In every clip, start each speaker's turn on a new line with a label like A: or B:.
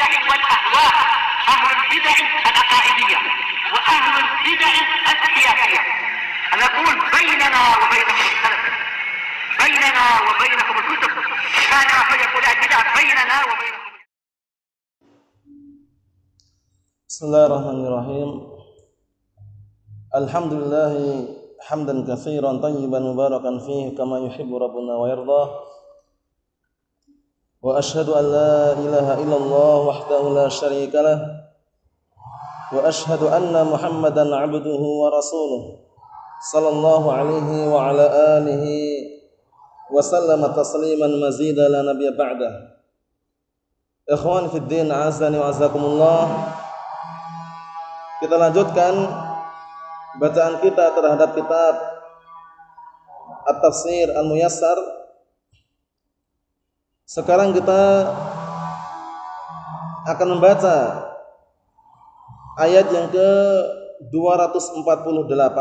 A: البدع والأهواء، أهل البدع العقائدية وأهل البدع السياسية. نقول بيننا وبينكم السلف، بيننا وبينكم الكتب، كان فيقول البدع بيننا وبينكم.
B: Bismillahirrahmanirrahim. Alhamdulillah hamdan katsiran tayyiban mubarakan fihi kama yuhibbu rabbuna wa yardah. Wa asyhadu an la ilaha illallah wahdahu la syarika lah. Wa asyhadu anna Muhammadan 'abduhu wa rasuluh. Sallallahu alaihi wa ala alihi wa sallama tasliman mazida la nabiyya ba'dah. Ikhwan fid din, azani wa azakumullah. Kita lanjutkan bacaan kita terhadap kitab At-Tafsir Al-Muyassar. Sekarang kita akan membaca ayat yang ke-248,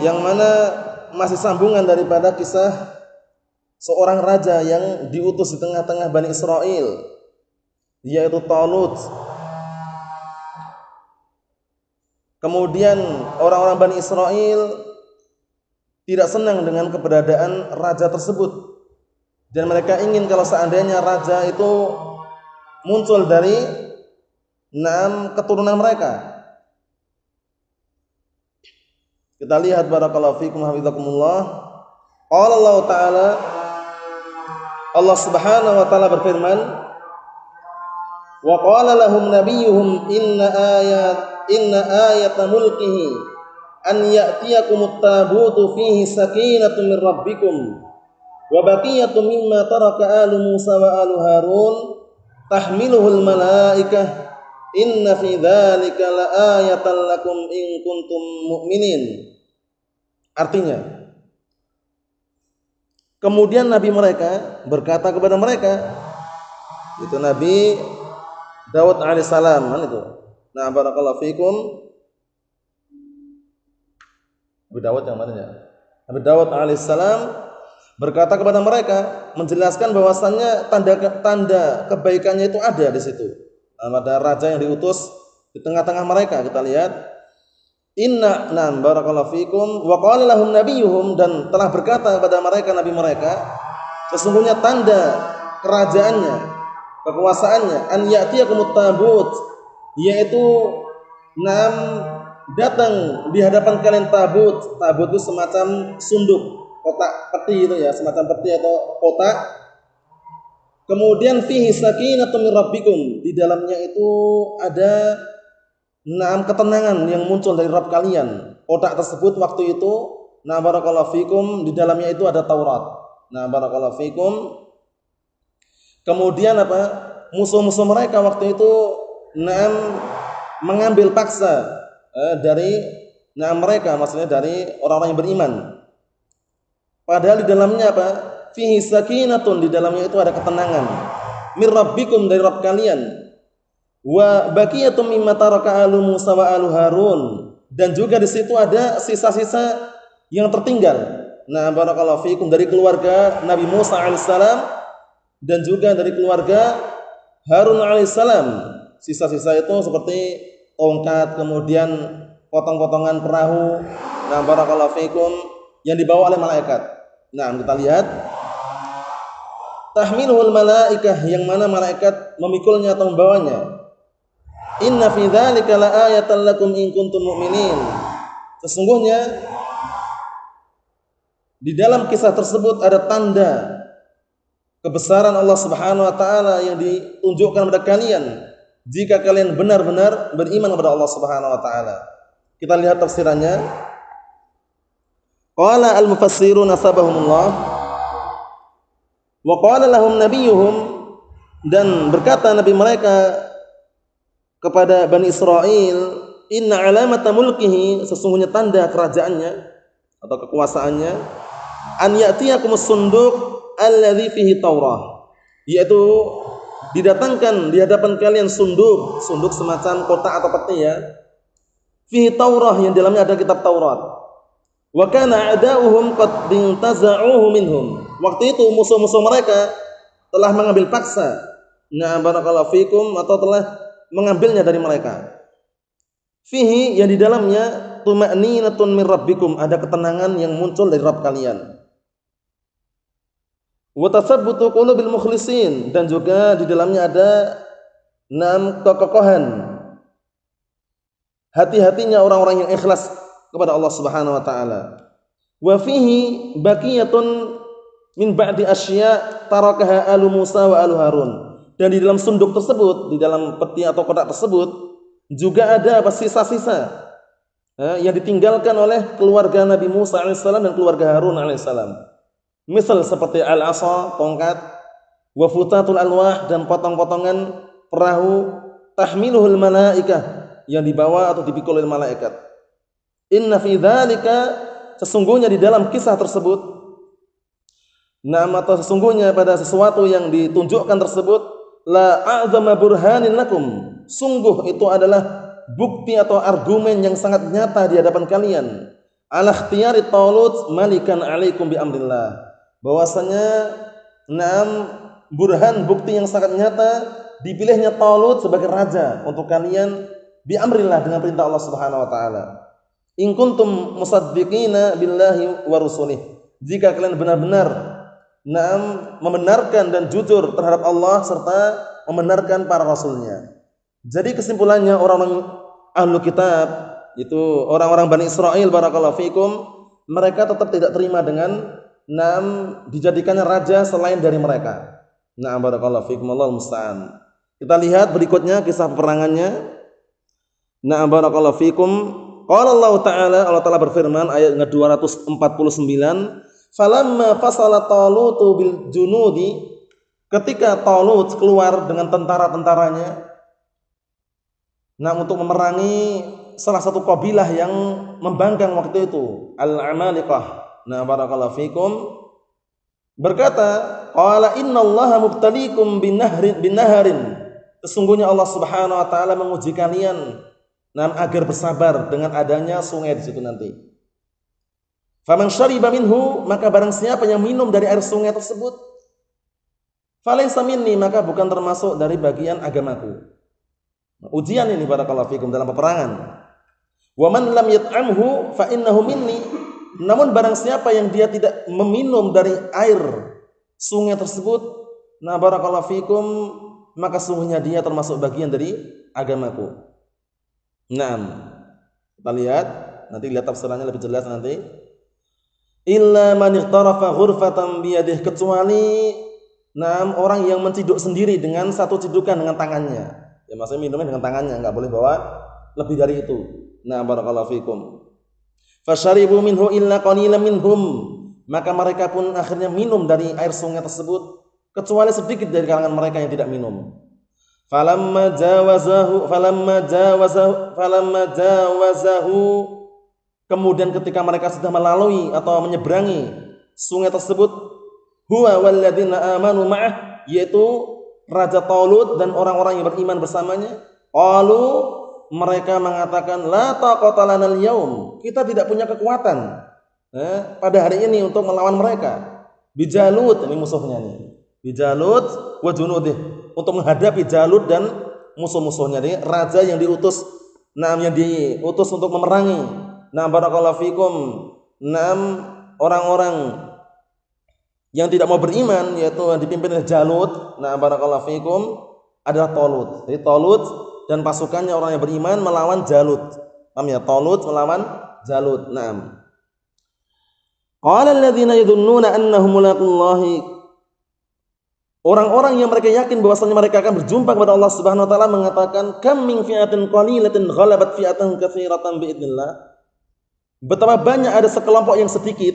B: yang mana masih sambungan daripada kisah seorang raja yang diutus di tengah-tengah Bani Israel, yaitu Talut. Kemudian orang-orang Bani Israel tidak senang dengan keberadaan raja tersebut, dan mereka ingin kalau seandainya raja itu muncul dari keturunan mereka. Kita lihat, barakallahu fikum hafizakumullah. Qala Allah Ta'ala, Allah Subhanahu wa Ta'ala berfirman, wa qala lahum nabiyyuhum inna ayata mulkihi an ya'tiyakumut tabutu fihi sakinatun min rabbikum wa baqiyatun mimma taraka alu Musa wa alu Harun tahmiluhul malaikah inna fi dzalika laayatan lakum in kuntum mu'minin. Artinya, kemudian nabi mereka berkata kepada mereka, itu Nabi Daud alaihissalam, kan itu. Nah, barakallahu fikum. Nabi Daud yang mana ya? Nabi Daud alaihissalam berkata kepada mereka, menjelaskan bahwasannya tanda kebaikannya itu ada di situ. Ada raja yang diutus di tengah-tengah mereka. Kita lihat, barakallahu fikum, wa qala lahum nabiyyuhum, dan telah berkata kepada mereka nabi mereka, sesungguhnya tanda kerajaannya, kekuasaannya, an ya'tiyakumut tabut, yaitu datang di hadapan kalian tabut. Tabut itu semacam sunduk, kotak peti itu ya, semacam peti atau kotak. Kemudian fihi sakinatun min rabbikum, di dalamnya itu ada ketenangan yang muncul dari Rabb kalian. Kotak tersebut waktu itu, barakallahu fikum, di dalamnya itu ada Taurat. Barakallahu fikum. Kemudian musuh-musuh mereka waktu itu mengambil paksa dari mereka, maksudnya dari orang-orang yang beriman. Padahal di dalamnya fihi sakinatun, di dalamnya itu ada ketenangan. Mir rabbikum, dari Rabb kalian. Wa baqiyatun mimma taraka alu Musa wa alu Harun, dan juga di situ ada sisa-sisa yang tertinggal. Barakallahu fikum, dari keluarga Nabi Musa alaihissalam dan juga dari keluarga Harun alaihissalam. Sisa-sisa itu seperti tongkat, kemudian potong-potongan perahu, barakallahu fikum, yang dibawa oleh malaikat. Kita lihat, tahmiluhul malaikah, yang mana malaikat memikulnya atau membawanya. Inna fi dzalika laayatan lakum in kuntum mu'minin. Sesungguhnya di dalam kisah tersebut ada tanda kebesaran Allah Subhanahu wa Ta'ala yang ditunjukkan kepada kalian jika kalian benar-benar beriman kepada Allah Subhanahu wa Ta'ala. Kita lihat tafsirannya. Qala al-mufassirun asabahumullah, wa qala lahum nabiyyuhum, dan berkata nabi mereka kepada Bani Israel, inna alamata mulkihi, sesungguhnya tanda kerajaannya atau kekuasaannya, an ya'tiyakumus sunduk alladzi fihi Taurah, yaitu didatangkan di hadapan kalian sunduk semacam kotak atau peti ya, fihi Taurah, yang dalamnya ada kitab Taurat. Wa kana a'da'uhum qad intaza'uhu minhum, waktu itu musuh-musuh mereka telah mengambil paksa, na'am barakallahu fikum, atau telah mengambilnya dari mereka. Fihi, yang di dalamnya tuma'ninatun min rabbikum, ada ketenangan yang muncul dari Rabb kalian. Wa tathabbutu qulubil mukhlisin, dan juga di dalamnya ada kekokohan hati-hatinya orang-orang yang ikhlas kepada Allah Subhanahu wa taala. Wa fihi baqiyatun min ba'di asya' tarakaha alu Musa wa alu Harun. Dan di dalam sunduk tersebut, di dalam peti atau kotak tersebut juga ada sisa-sisa yang ditinggalkan oleh keluarga Nabi Musa alaihissalam dan keluarga Harun alaihissalam. Misal seperti al-asa, tongkat, wa futatul alwah, dan potong-potongan perahu, tahmiluhul malaikah, yang dibawa atau dipikul oleh malaikat. Inna fi dzalika, sesungguhnya di dalam kisah tersebut, atau sesungguhnya pada sesuatu yang ditunjukkan tersebut, la a'zama burhanin lakum, sungguh itu adalah bukti atau argumen yang sangat nyata di hadapan kalian, ala ikhtiyari Talut malikan alaikum bi amrillah, bahwasanya burhan, bukti yang sangat nyata dipilihnya Talut sebagai raja untuk kalian bi amrillah, dengan perintah Allah Subhanahu wa taala. In kuntum musaddiqina billahi wa rusulih, jika kalian benar-benar membenarkan dan jujur terhadap Allah serta membenarkan para rasulnya. Jadi kesimpulannya, orang-orang ahlu kitab, itu orang-orang Bani Israel barakallahu fikum, mereka tetap tidak terima dengan dijadikannya raja selain dari mereka. Barakallahu fikum, Allahu musta'an. Kita lihat berikutnya kisah peperangannya. Barakallahu fikum. Qala Allah Ta'ala berfirman ayat 249, falamma fasala Talutu bil junudi, ketika Talut keluar dengan tentara-tentaranya untuk memerangi salah satu kabilah yang membangkang waktu itu, Al-Amaliqah. Barakallahu fikum, berkata, qala innallaha mubtaliikum binaharin, sesungguhnya Allah Subhanahu wa taala menguji kalian agar bersabar dengan adanya sungai di situ nanti. Faman syariba minhu, maka barang siapa yang minum dari air sungai tersebut, falaysa minni, maka bukan termasuk dari bagian agamaku. Ujian ini barakallahu fikum dalam peperangan. Wa man lam yat'amhu fa innahu minni, namun barang siapa yang dia tidak meminum dari air sungai tersebut, barakallahu fikum, maka sungguhnya dia termasuk bagian dari agamaku. Kita lihat nanti, lihat tafsirannya lebih jelas nanti. Illa man ightarafa ghurfatan biyadihi, kecuali orang yang menciduk sendiri dengan satu cidukan dengan tangannya. Ya maksudnya minumnya dengan tangannya, enggak boleh bawa lebih dari itu. Barakallahu fikum. Fasyaribu minhu illa qalilan minhum, maka mereka pun akhirnya minum dari air sungai tersebut kecuali sedikit dari kalangan mereka yang tidak minum. Falamma jawazahu, kemudian ketika mereka sudah melalui atau menyeberangi sungai tersebut, huwa walladzina amanu ma'ah, yaitu Raja Talut dan orang-orang yang beriman bersamanya, qalu, mereka mengatakan, la taqata lana al-yaum, kita tidak punya kekuatan pada hari ini untuk melawan mereka. Bijalut, ini musuhnya nih, Bijalut wa junudih, untuk menghadapi Jalut dan musuh-musuhnya. Ini raja yang diutus, yang diutus untuk memerangi. Barakallahu fikum, orang-orang yang tidak mau beriman, yaitu yang dipimpin oleh Jalut. Barakallahu fikum, adalah Talut. Jadi Talut dan pasukannya orang yang beriman melawan Jalut. Paham ya? Talut melawan Jalut. Qala alladziina yadhunnuna annahum mulaqullahi, orang-orang yang mereka yakin bahwasanya mereka akan berjumpa kepada Allah Subhanahu wa taala mengatakan, kam min fi'atin qalilatin ghalabat fi'atan katsiratan biidznillah, betapa banyak ada sekelompok yang sedikit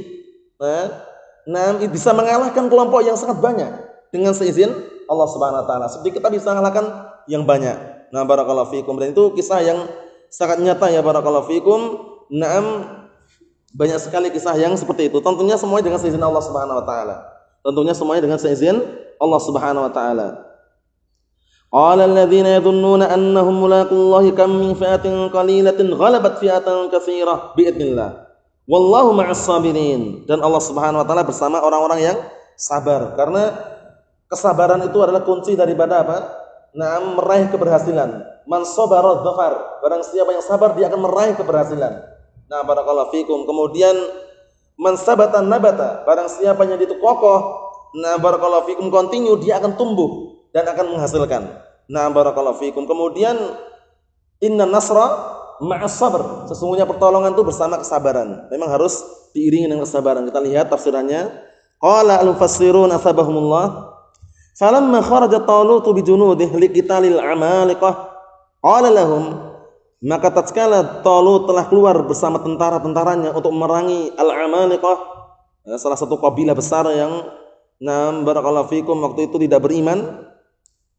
B: bisa mengalahkan kelompok yang sangat banyak dengan seizin Allah Subhanahu wa taala. Sedikit kita bisa mengalahkan yang banyak. Barakallahu fikum, dan itu kisah yang sangat nyata ya barakallahu fikum. Banyak sekali kisah yang seperti itu. Tentunya semuanya dengan seizin Allah Subhanahu wa taala. Tentunya semuanya dengan seizin Allah Subhanahu wa taala. Qala alladziina yadhunnuna annahum mulaqullahi kam min fi'atin qalilatin ghalabat fi'atan katsirah biidznillah wallahu ma'as sabirin, dan Allah Subhanahu wa taala bersama orang-orang yang sabar. Karena Kesabaran itu adalah kunci daripada apa? Meraih keberhasilan. Man sabara dzafar. Barang siapa yang sabar dia akan meraih keberhasilan. Nah, barakallahu fikum. Kemudian man sabata nabata. Barang siapa yang itu kokoh, nah barakallahu fikum, continue, dia akan tumbuh dan akan menghasilkan. Nah, barakallahu fikum. Kemudian inna nasra ma'as sabr. Sesungguhnya pertolongan itu bersama kesabaran. Memang harus diiringi dengan kesabaran. Kita lihat tafsirannya. Qala al-mufassirun asabahumullah. Falamma kharaja Talut bi junudih liqitalil amaliqah qala lahum, maka tatkala Talut telah keluar bersama tentara-tentaranya untuk memerangi al-amaliqah, salah satu kabilah besar yang barakallahu fikum waktu itu tidak beriman.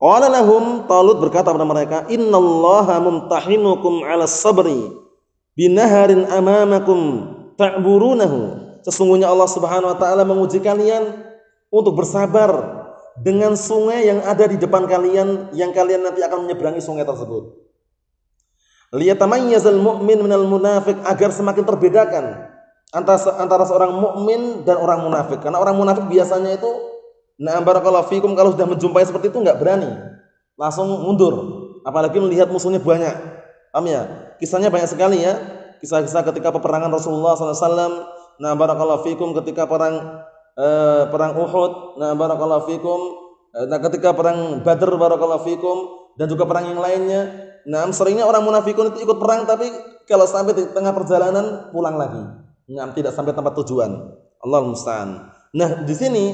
B: Qala lahum, Talut berkata kepada mereka, innallaha mumtahinukum 'ala sabri binaharin amamakum ta'burunahu. Sesungguhnya Allah Subhanahu wa taala menguji kalian untuk bersabar dengan sungai yang ada di depan kalian, yang kalian nanti akan menyeberangi sungai tersebut. Liyatamayyazal mu'min minal munafiq, agar semakin terbedakan antara seorang mukmin dan orang munafik. Karena orang munafik biasanya itu barakallahu fikum kalau sudah menjumpai seperti itu enggak berani, langsung mundur, apalagi melihat musuhnya banyak. Paham ya? Kisahnya banyak sekali ya. Kisah-kisah ketika peperangan Rasulullah SAW. Nah, barakallahu fikum ketika perang Uhud, nah barakallahu fikum, nah ketika perang Badr, barakallahu fikum, dan juga perang yang lainnya. Nah, seringnya orang munafikun itu ikut perang tapi kalau sampai di tengah perjalanan pulang lagi. Nah, tidak sampai tempat tujuan. Allahul musta'an. Nah, di sini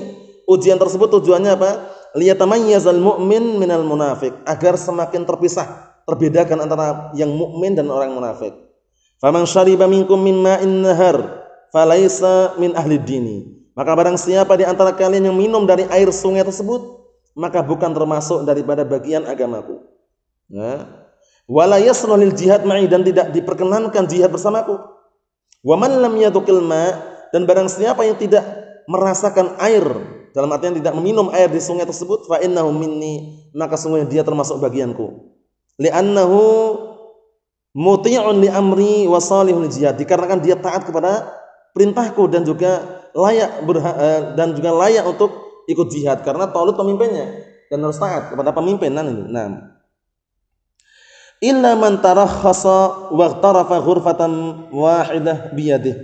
B: ujian tersebut tujuannya apa? Liyatamayyazal mu'min minal munafik, agar semakin terpisah, terbedakan antara yang mukmin dan orang munafik. Faman syariba minkum min ma'in nahar falaisa min ahli dini. Maka barang siapa di antara kalian yang minum dari air sungai tersebut, maka bukan termasuk daripada bagian agamaku. Wala yasluh lil jihad ma'i, dan tidak diperkenankan jihad bersamaku. Wa man lam yadukil ma', dan barang siapa yang tidak merasakan air, dalam artian tidak meminum air di sungai tersebut, fa innahu minni, maka sungguhnya dia termasuk bagianku. Li'annahu muti'un li amri wa salihul jihad, dikarenakan dia taat kepada perintahku dan juga layak untuk ikut jihad, karena Talut pemimpinnya dan harus taat kepada pemimpinan ini. Nah, illa man tarakhasa wa tarafa ghurfatan wahidah biyadih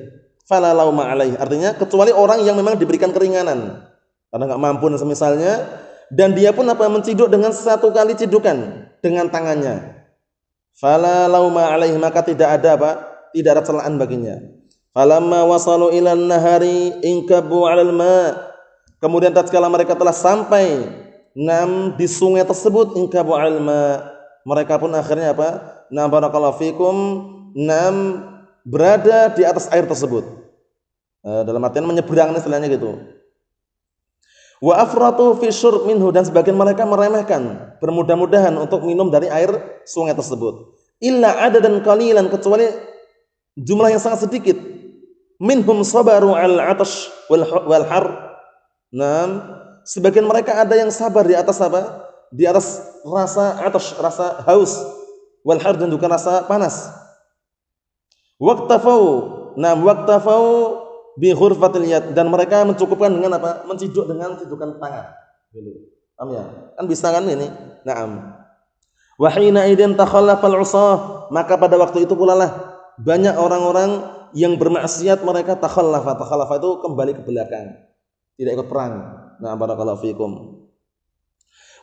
B: fala lauma alaihi. Artinya kecuali orang yang memang diberikan keringanan karena enggak mampu misalnya, dan dia pun menciduk dengan satu kali cidukan dengan tangannya, fala lauma alaihi, maka tidak ada celaan baginya. Falamma wasalu ilan nahari inkabu 'alal ma', kemudian tatkala mereka telah sampai di sungai tersebut, inkabu 'alal ma', mereka pun akhirnya barakallahu fikum, berada di atas air tersebut, dalam artian menyeberang istilahnya gitu. Wa afratu fi syurb minhu, dan sebagian mereka meremehkan, bermudah-mudahan untuk minum dari air sungai tersebut. Illa adadan qalilan, kecuali jumlah yang sangat sedikit. Minhum sabaru al-'atash wal har. Sebagian mereka ada yang sabar di atas di atas rasa atash, rasa haus, wal har, dan juga rasa panas. Waqtafau bi ghurfatil yad, dan mereka mencukupkan dengan menciduk dengan cidukan tangan. Paham ya? Kan bisa kan ini? Naam. Wa hina idzin takhallafa al-'usah, maka pada waktu itu pula lah banyak orang-orang yang bermaksiat, mereka takhallafa itu kembali ke belakang, tidak ikut perang. Nah, barakallahu fikum.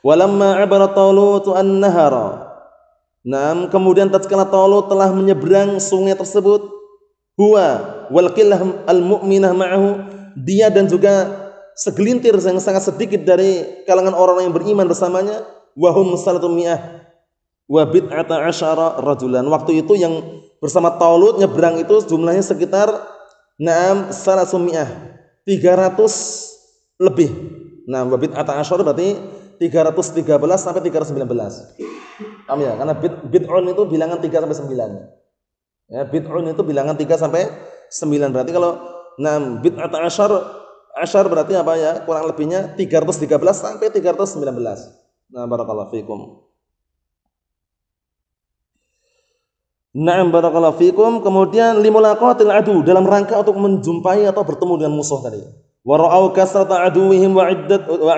B: Walamma 'abara Talut an-nahara, kemudian tatkala Talut telah menyeberang sungai tersebut, huwa wal qillah al-mu'minah ma'ahu, dia dan juga segelintir yang sangat sedikit dari kalangan orang yang beriman bersamanya, wahum salatumiyah wa bid'ata asyara rajulan. Waktu itu yang bersama Talut nyebrang itu jumlahnya sekitar 300 lebih. Nah, wa bid'ata asyara berarti 313 sampai 319. Paham ya? Karena bid'un itu bilangan 3 sampai 9. Ya, bid'un itu bilangan 3 sampai 9. Berarti kalau bid'ata asyar berarti kurang lebihnya 313 sampai 319. Nah, barakallahu fikum. Na'am, barakallahu fikum. Kemudian limulaqatil adu, dalam rangka untuk menjumpai atau bertemu dengan musuh tadi. Wa ra'au kasrata aduwwihim wa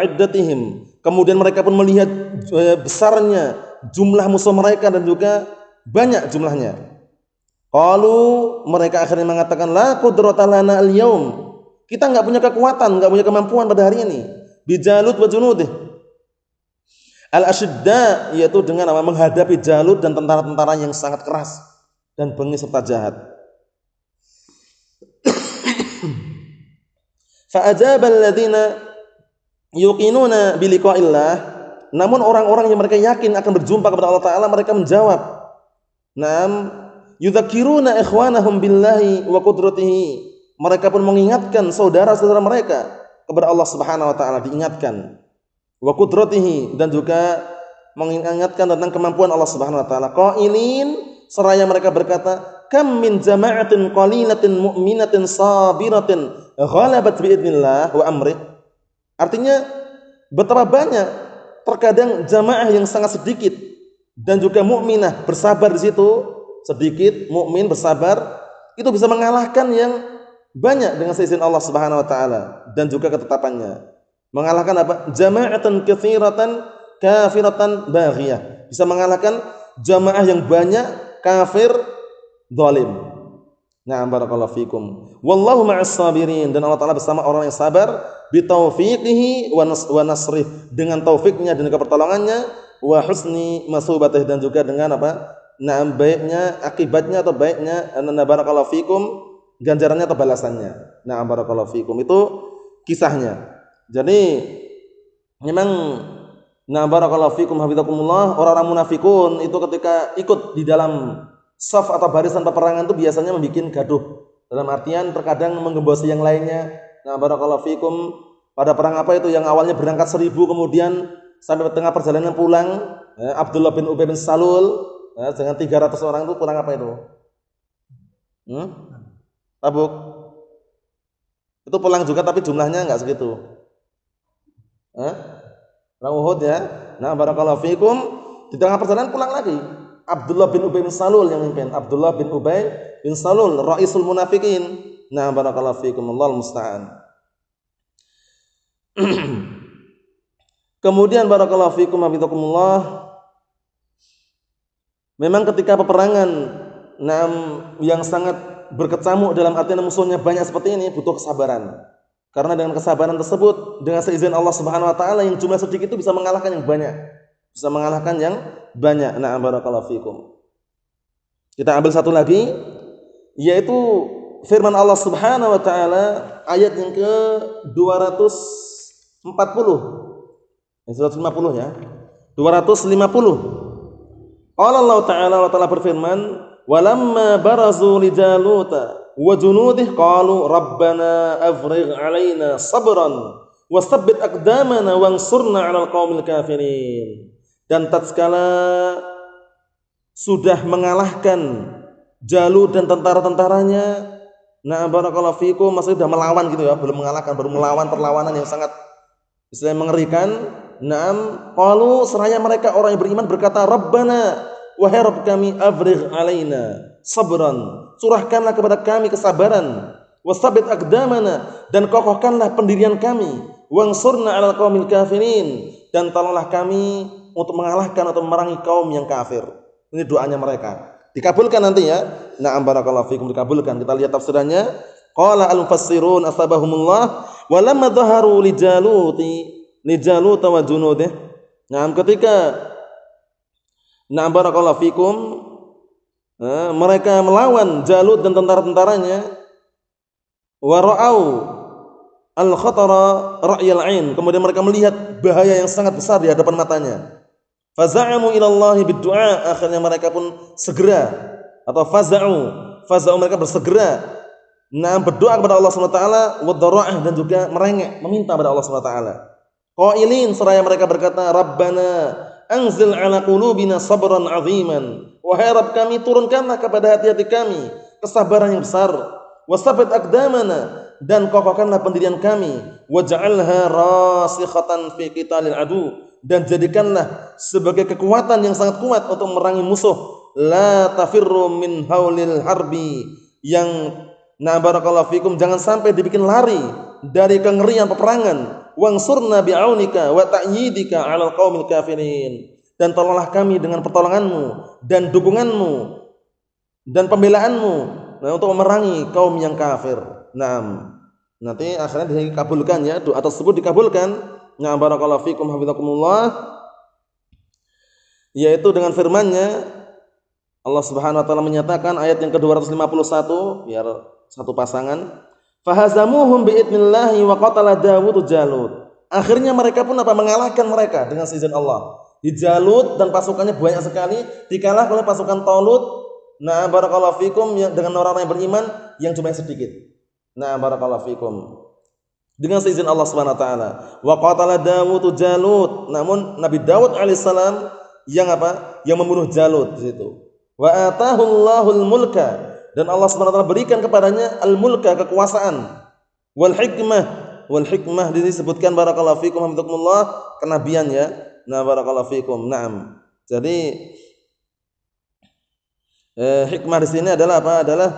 B: iddatihim. Kemudian mereka pun melihat besarnya jumlah musuh mereka dan juga banyak jumlahnya. Qalu, mereka akhirnya mengatakan la qudrata lana al-yaum. Kita enggak punya kekuatan, enggak punya kemampuan pada hari ini. Bi Jalut wa junudih. Al-ashidda, yaitu dengan menghadapi Jalut dan tentara-tentara yang sangat keras dan bengis serta jahat. Fa'ajaba alladziina yuqinuna bi liqa'illah, namun orang-orang yang mereka yakin akan berjumpa kepada Allah Ta'ala, mereka menjawab, naam yudzakiruna ikhwanahum billahi wa qudratihi, mereka pun mengingatkan saudara-saudara mereka kepada Allah Subhanahu wa taala, diingatkan, wa qudratihi, dan juga mengingatkan tentang kemampuan Allah Subhanahu wa taala. Qailin, seraya mereka berkata, kam min jama'atin qalilatin mu'minatin sabiratin ghalabat biidznillah wa amrih. Artinya betapa banyak terkadang jamaah yang sangat sedikit dan juga mukminah bersabar di situ, sedikit mukmin bersabar itu bisa mengalahkan yang banyak dengan seizin Allah Subhanahu wa taala dan juga ketetapannya. Mengalahkan apa? Jama'atan katsiratan kafiratan baghiyah. Bisa mengalahkan jamaah yang banyak kafir zalim. Na'am, barakallahu fikum. Wallahu ma'as sabirin, dan Allah Ta'ala bersama orang yang sabar, bi taufiqihi wa nasrih, dengan taufiknya dan juga pertolongannya, wa husni masubatih, dan juga dengan apa? Na'am, baiknya akibatnya atau baiknya, barakallahu fikum, ganjarannya atau balasannya. Na'am, barakallahu fikum. Itu kisahnya. Jadi memang na'am, barakallahu fikum hafizakumullah, orang-orang munafikun itu ketika ikut di dalam saf atau barisan peperangan itu biasanya membuat gaduh. Dalam artian terkadang menggembosi yang lainnya. Nah, barakallahu fikum, pada perang apa itu yang awalnya berangkat 1000 kemudian sampai tengah perjalanan pulang, Abdullah bin Ubay bin Salul dengan 300 orang itu perang apa itu? Tabuk. Itu pulang juga tapi jumlahnya enggak segitu. Perang Uhud ya. Nah, barakallahu fikum, di tengah perjalanan pulang lagi. Abdullah bin Ubay bin Salul yang memimpin. Abdullah bin Ubay bin Salul, raisul munafikin. Nah, barakallahu fikum, Allahul musta'an. Kemudian barakallahu fikum hafizakumullah, memang ketika peperangan yang sangat berkecamuk, dalam artian musuhnya banyak seperti ini, butuh kesabaran. Karena dengan kesabaran tersebut, dengan seizin Allah Subhanahu wa taala, yang jumlah sedikit itu bisa mengalahkan yang banyak. Bisa mengalahkan yang banyak. Na'am, barakallahu fikum. Kita ambil satu lagi, yaitu firman Allah Subhanahu wa taala ayat yang ke-240. Yang 150 ya. 250. Qala Allah Ta'ala, Allah Ta'ala berfirman, "Walamma barazu li Jaluta wa junudih qalu rabbana afrigh 'alaina sabran wa tsabbit aqdamana wansurna 'alal qaumil kafirin." Dan tatkala sudah mengalahkan Jalut dan tentara-tentaranya, nah barakallahu fikum, maksudnya sudah melawan gitu ya, belum mengalahkan, baru melawan perlawanan yang sangat istilahnya mengerikan. Naam, qalu, seraya mereka orang yang beriman berkata, Rabbana, wahai Rabb kami, afrigh alaina sabran, curahkanlah kepada kami kesabaran, wasabbit aqdamana, dan kokohkanlah pendirian kami, wansurna 'alal qaumil kafirin, dan tolonglah kami untuk mengalahkan atau memerangi kaum yang kafir. Ini doanya mereka. Dikabulkan nanti ya. Na'am, barakallahu fikum, dikabulkan. Kita lihat tafsirannya. Qala al-mufassirun asabahumullah wa lamma dhaharu li Jalut wa junudih. Na'am, ketika na'am, barakallahu fikum, mereka melawan Jalut dan tentara-tentaranya, wa ra'au al-khatara ra'yal 'ain, kemudian mereka melihat bahaya yang sangat besar di hadapan matanya. Faza'amu ilallahi biddu'a, akhirnya mereka pun segera, atau faza'u mereka bersegera berdoa kepada Allah SWT, wadhara'ah, dan juga merengek meminta kepada Allah SWT. Qailin, seraya mereka berkata, Rabbana anzil ala qulubina sabran 'aziman, wahai Rabb kami, turunkanlah kepada hati-hati kami kesabaran yang besar, wasabbit aqdamana, dan kokohkanlah pendirian kami, waj'alha rasikhatan fi qitalil adu, dan jadikanlah sebagai kekuatan yang sangat kuat untuk memerangi musuh, la tafirru min haulil harbi, yang barakallahu fikum, jangan sampai dibikin lari dari kengerian peperangan. Wansurna bi'aunika wa ta'yidika 'alal qaumil kafirin. Dan tolonglah kami dengan pertolonganmu dan dukunganmu dan pembelaanmu untuk memerangi kaum yang kafir. Naam. Nanti akhirnya dikabulkan ya, doa tersebut dikabulkan. Nah, barakallahu fikum hafizakumullah. Yaitu dengan firman-Nya Allah Subhanahu wa taala menyatakan ayat yang ke-251 biar satu pasangan. Fahazamuhum biidznillah wa qatala Dawud Jalut. Akhirnya mereka pun mengalahkan mereka dengan seizin Allah. Di Jalut dan pasukannya banyak sekali dikalahkan oleh pasukan Talut. Nah, barakallahu fikum dengan orang-orang yang beriman yang jumlahnya sedikit. Nah, barakallahu fikum. Dengan seizin Allah Subhanahu wa taala. Wa qatala Dawud Jalut. Namun Nabi Daud alaihissalam yang Yang membunuh Jalut di situ. Wa atahullahul mulka, dan Allah Subhanahu wa taala berikan kepadanya al-mulka, kekuasaan. Wal hikmah disebutkan barakallahu fikum hamdakumullah kenabian ya. Nah, barakallahu fikum. Naam. Jadi hikmah di sini adalah apa? Adalah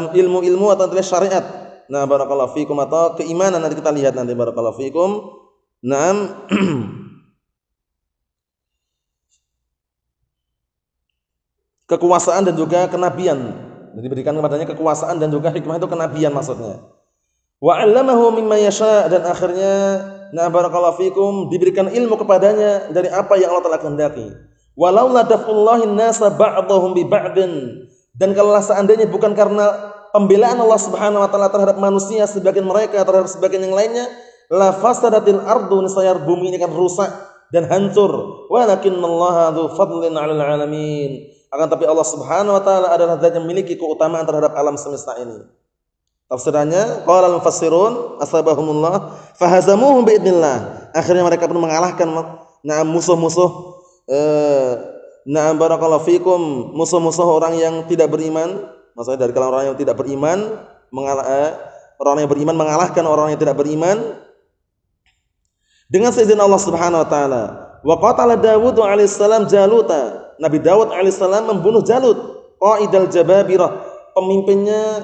B: ilmu-ilmu atau syariat. Nah, barakallahu fikum, atau keimanan, nanti kita lihat nanti barakallahu fikum. Naam. Kekuasaan dan juga kenabian. Jadi diberikan kepadanya kekuasaan dan juga hikmah, itu kenabian maksudnya. Wa 'allamahu mimma yasha, dan akhirnya barakallahu fikum diberikan ilmu kepadanya dari apa yang Allah telah kehendaki. Walau la daf'ullahi an-nasa ba'dahum bi ba'din, dan kalau seandainya bukan karena pembelaan Allah Subhanahu wa taala terhadap manusia sebagian mereka terhadap sebagian yang lainnya, la fasadatil ardu, niscaya bumi ini akan rusak dan hancur. Walakinallaha dzu fadlin 'alal 'alamin. Akan tapi Allah Subhanahu wa taala adalah zat yang memiliki keutamaan terhadap alam semesta ini. Tafsirannya, qala al-mufassirun asabahumullah fahazamuhum biidznillah. Akhirnya mereka pun mengalahkan musuh-musuh barakallahu fikum, musuh-musuh orang yang tidak beriman. Maksudnya dari kalangan orang yang tidak beriman, orang yang beriman mengalahkan orang yang tidak beriman dengan seizin Allah Subhanahu wa taala. Wa qatala Dawud alaihissalam Jaluta. Nabi Dawud alaihissalam membunuh Jalut, qaidal jababirah, pemimpinnya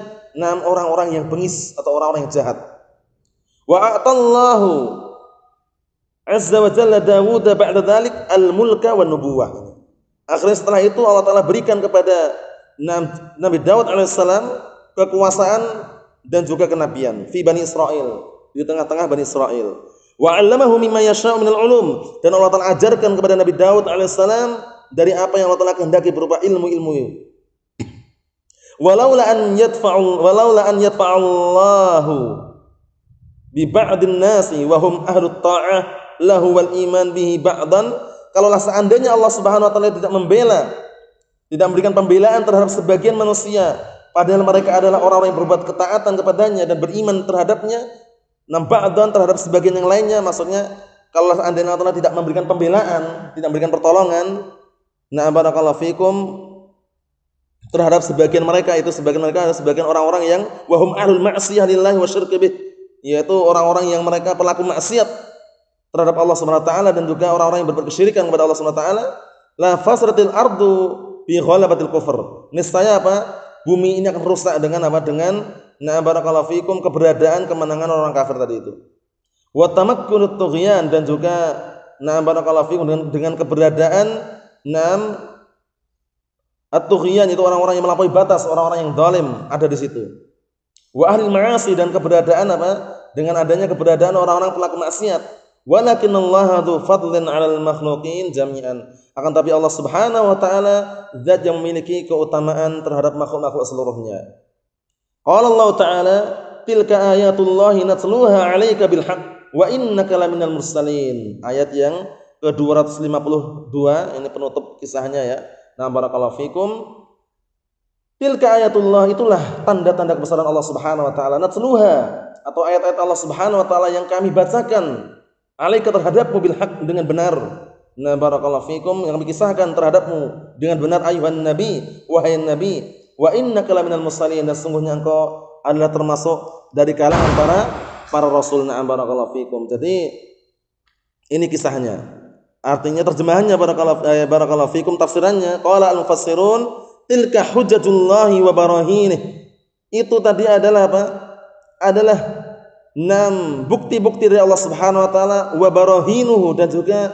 B: orang-orang yang bengis atau orang-orang yang jahat. Wa a'tallahu azza wa jalla Dawud ba'da dzalik al-mulka wan nubuwah. Akhirnya setelah itu Allah taala berikan kepada Nabi Dawud alaihissalam kekuasaan dan juga kenabian fi Bani Israil, di tengah-tengah Bani Israil. Wa 'allamahu mimma yasha'u minal ulum, dan Allah taala ajarkan kepada Nabi Dawud alaihissalam dari apa yang Allah taala kehendaki berupa ilmu-ilmu. Walaula an yatfa'allahu bi ba'din nasi wa hum ahlut ta'ah lahu wal iman bihi ba'dan. Kalaulah seandainya Allah Subhanahu wa taala tidak memberikan pembelaan terhadap sebagian manusia, padahal mereka adalah orang-orang yang berbuat ketaatan kepadanya dan beriman terhadapnya, ba'dan terhadap sebagian yang lainnya. Maksudnya kalau seandainya Allah taala tidak memberikan pembelaan, tidak memberikan pertolongan, barakallahu fikum, terhadap sebagian mereka, itu sebagian mereka adalah sebagian orang-orang yang wahum ahlul ma'siyah lillahi wa syirki bih, yaitu orang-orang yang mereka pelaku maksiat terhadap Allah Subhanahu wa taala dan juga orang-orang yang berbuat kesyirikan kepada Allah Subhanahu wa taala. La fasratil ardu bi ghalabatil kufur. Niscaya bumi ini akan rusak dengan dengan barakallahu fikum keberadaan kemenangan orang kafir tadi itu. Wa tamakkunut tughyan, dan juga barakallahu fikum dengan keberadaan at-tughyan, itu orang-orang yang melampaui batas, orang-orang yang zalim ada di situ. Wa ahli ma'asi, dan keberadaan dengan adanya keberadaan orang-orang pelaku maksiat. Walakinallaha dzu fadlin 'alal makhluqin jami'an. Akan tapi Allah Subhanahu wa taala zat yang memiliki keutamaan terhadap makhluk-makhluk seluruhnya. Qala Allah taala, tilka ayatullahi natluha 'alaika bil haqq wa innaka laminal mursalin. Ayat yang ke-252, ini penutup kisahnya ya. Barakallahu fikum. Tilka ayatullah, itulah tanda-tanda kebesaran Allah Subhanahu wa taala. Natluha, atau ayat-ayat Allah Subhanahu wa taala yang kami bacakan, alaika terhadapmu bil haq, dengan benar. Barakallahu fikum, yang kami kisahkan terhadapmu dengan benar, ayuhan nabi, wahai nabi, wa innaka laminal mursalin, dan sungguhnya engkau adalah termasuk dari kalangan para rasul. Barakallahu fikum. Jadi ini kisahnya. Artinya terjemahannya barakallahu fikum, tafsirannya qala al-mufassirun tilka hujjatullahi wa barahinih. Itu tadi adalah Adalah bukti-bukti dari Allah Subhanahu wa taala wa barahinuhu, dan juga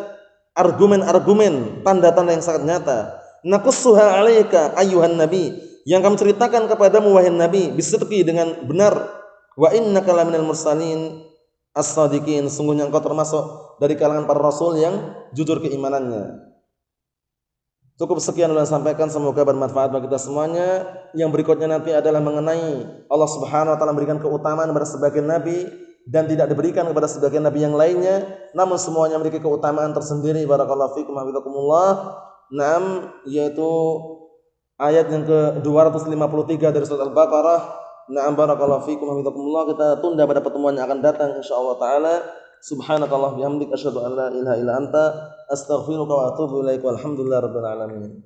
B: argumen-argumen, tanda-tanda yang sangat nyata. Naqussuha 'alaika ayyuhan nabi, yang kami ceritakan kepadamu wahai nabi, bisidqi, dengan benar. Wa innaka laminal mursalin as-sadiqin, sungguhnya engkau termasuk dari kalangan para rasul yang jujur keimanannya. Cukup sekian yang sampaikan, semoga bermanfaat bagi kita semuanya. Yang berikutnya nanti adalah mengenai Allah Subhanahu wa taala memberikan keutamaan kepada sebagian nabi dan tidak diberikan kepada sebagian nabi yang lainnya, namun semuanya memiliki keutamaan tersendiri. Barakallahu fikum hafizakumullah. Yaitu ayat yang ke-253 dari surat Al-Baqarah. Barakallahu fikum hafizakumullah. Kita tunda pada pertemuan yang akan datang insyaallah taala. Subhanakallah bihamdik asyhadu an la ilaha illa anta astaghfiruka wa atubu ilaik. Walhamdulillahirabbil alamin.